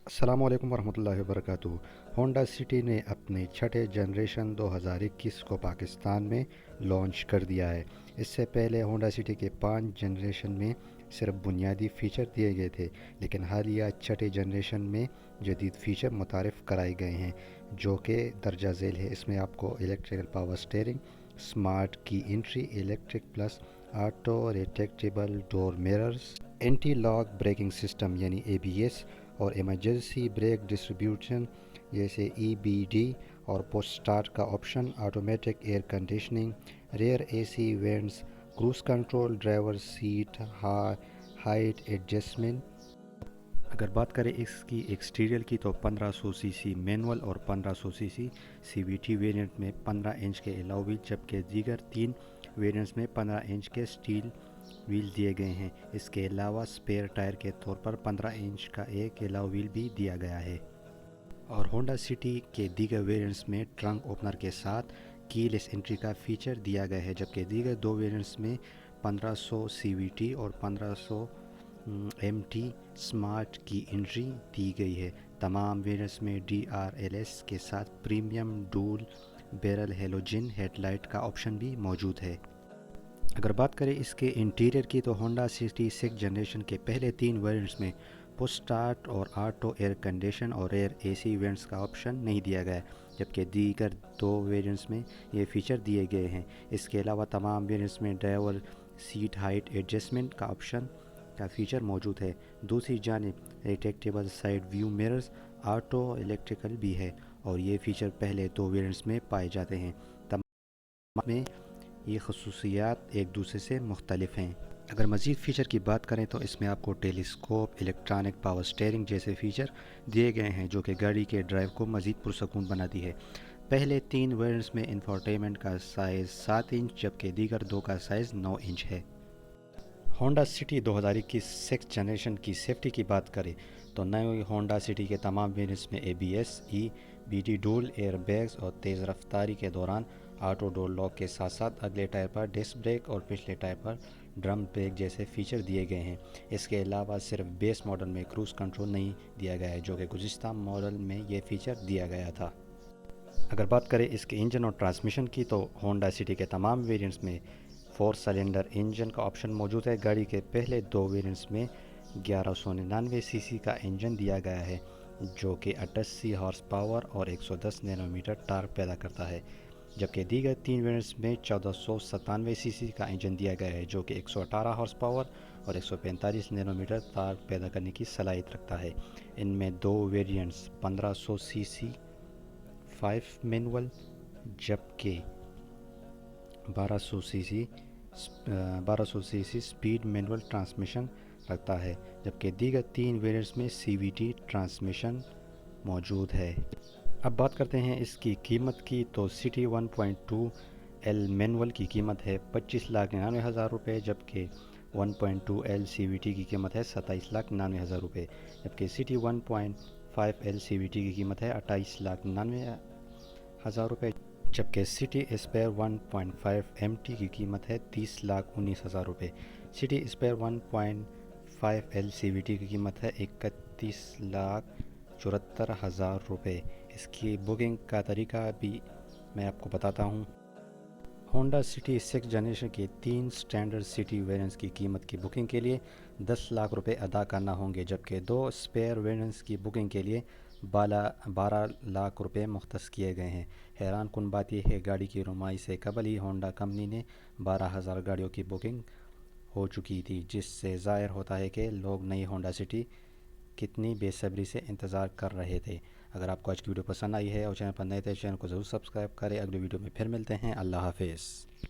अस्सलाम वालेकुम वरहमतुल्लाहि वबरकातुहू। होंडा सिटी ने अपने छठे जनरेशन 2021 को पाकिस्तान में लॉन्च कर दिया है। इससे पहले होंडा सिटी के 5 जनरेशन में सिर्फ बुनियादी फ़ीचर दिए गए थे, लेकिन हालिया छठे जनरेशन में जदीद फ़ीचर मुतारिफ़ कराए गए हैं जो कि दर्जा झेल है। इसमें आपको इलेक्ट्रिकल पावर स्टीयरिंग, स्मार्ट की entry, electric plus auto retractable door mirrors, anti lock braking system यानी एबीएस और इमरजेंसी ब्रेक डिस्ट्रीब्यूशन जैसे ईबीडी और पोस्ट स्टार्ट का option, automatic air conditioning, rare AC vents, cruise control, driver seat height adjustment. अगर बात करें इसकी exterior की तो 1500 सीसी मैनुअल और 1500 सीसी सीवीटी वेरिएंट में 15 इंच के एलॉय व्हील, जबकि दीगर 3 वेरिएंट्स में 15 इंच के स्टील व्हील दिए गए हैं। इसके अलावा स्पेयर टायर के तौर पर 15 इंच का एक एलॉय व्हील भी दिया गया है। और होंडा सिटी के दीगर वेरिएंट्स में ट्रंक ओपनर के साथ कीलेस एंट्री का फीचर दिया गया है, जबकि दीगर 2 वेरिएंट्स में 1500 सीवीटी और 1500 एमटी स्मार्ट की एंट्री दी गई है। तमाम वेरिएंट्स में डीआरएलएस के साथ premium dual barrel halogen headlight का ऑप्शन भी मौजूद है। अगर बात करें इसके इंटीरियर की तो होंडा सिटी 6 जनरेशन के पहले 3 वेरिएंट्स में पुश स्टार्ट और ऑटो एयर कंडीशन और एयर एसी वेंट्स का ऑप्शन नहीं दिया गया है, जबकि दीगर 2 वेरिएंट्स में ये फीचर दिए गए हैं। इसके अलावा तमाम वेरिएंट्स में ड्राइवर सीट हाइट एडजस्टमेंट का ऑप्शन का फीचर मौजूद है। दूसरी जानिब retractable side view mirrors auto electrical भी है और ये फीचर पहले 2 वेरिएंट्स में पाए जाते हैं। तमाम में ये खसूसियात एक दूसरे से मुख्तलिफ हैं। अगर मज़ीद फ़ीचर की बात करें तो इसमें आपको टेलीस्कोप, इलेक्ट्रॉनिक पावर स्टीयरिंग जैसे फ़ीचर दिए गए हैं जो कि गाड़ी के ड्राइव को मज़ीद पुरसकून बनाती है। पहले 3 वेरिएंट्स में इंफोटेनमेंट का साइज़ 7 इंच जबकि दीगर 2 का साइज़ 9 इंच है। होंडा सिटी 2021 सिक्स जनरेशन की सेफ्टी की बात करें तो नई होंडा सिटी के तमाम वेरिएंट्स में ABS, EBD dual air bags और तेज़ रफ्तारी के दौरान ऑटो डोर लॉक के साथ साथ अगले टायर पर डिस्क ब्रेक और पिछले टायर पर ड्रम ब्रेक जैसे फीचर दिए गए हैं। इसके अलावा सिर्फ बेस मॉडल में क्रूज़ कंट्रोल नहीं दिया गया है, जो कि गुज़िश्ता मॉडल में ये फीचर दिया गया था। अगर बात करें इसके इंजन और ट्रांसमिशन की तो होंडा सिटी के तमाम वेरिएंट्स में 4 सिलेंडर इंजन का ऑप्शन मौजूद है। गाड़ी के पहले 2 वेरिएंट्स में 1199 सीसी का इंजन दिया गया है जो कि 88 हॉर्स पावर और 110 नैनोमीटर टार्क पैदा करता है, जबकि दीगर 3 वेरिएंट्स में 1497 सीसी का इंजन दिया गया है जो कि 118 हॉर्स पावर और 145 नैनोमीटर टार्क पैदा करने की सलाहियत रखता है। इनमें 2 वेरिएंट्स 1500 सीसी 5 मैनुअल जबकि 1200 सीसी स्पीड मैनुअल ट्रांसमिशन रखता है, जबकि दीगर 3 वेरिएंट्स में सीवीटी ट्रांसमिशन मौजूद है। अब बात करते हैं इसकी कीमत की तो सिटी 1.2 एल मैनुअल की कीमत है 25,99,000 रुपये, जबकि 1.2 एल सीवीटी की कीमत है 27,99,000 रुपये, जबकि सिटी 1.5 एल सीवीटी की कीमत है 28,99,000 रुपये, जबकि सिटी स्पेयर 1.5 एमटी की कीमत है 30,19,000 रुपये। सिटी स्पेयर 1.5 एल सीवीटी की कीमत है 31,74,000 रुपये। इसकी बुकिंग का तरीका भी मैं आपको बताता हूँ। होंडा सिटी 6 जनरेशन के 3 स्टैंडर्ड सिटी वेरिएंट्स की कीमत की बुकिंग के लिए 10 लाख रुपए अदा करना होंगे, जबकि 2 स्पेयर वेरिएंट्स की बुकिंग के लिए 12 लाख रुपए मुख्तस किए गए हैं। हैरान कुन बात यह है, गाड़ी की रुमाई से कबल ही होंडा कंपनी ने 12,000 गाड़ियों की बुकिंग हो चुकी थी, जिससे ज़ाहिर होता है कि लोग नई होंडा सिटी कितनी बेसब्री से इंतज़ार कर रहे थे। अगर आपको आज की वीडियो पसंद आई है और चैनल पर नए थे चैनल को ज़रूर सब्सक्राइब करें। अगली वीडियो में फिर मिलते हैं। अल्लाह हाफिज़।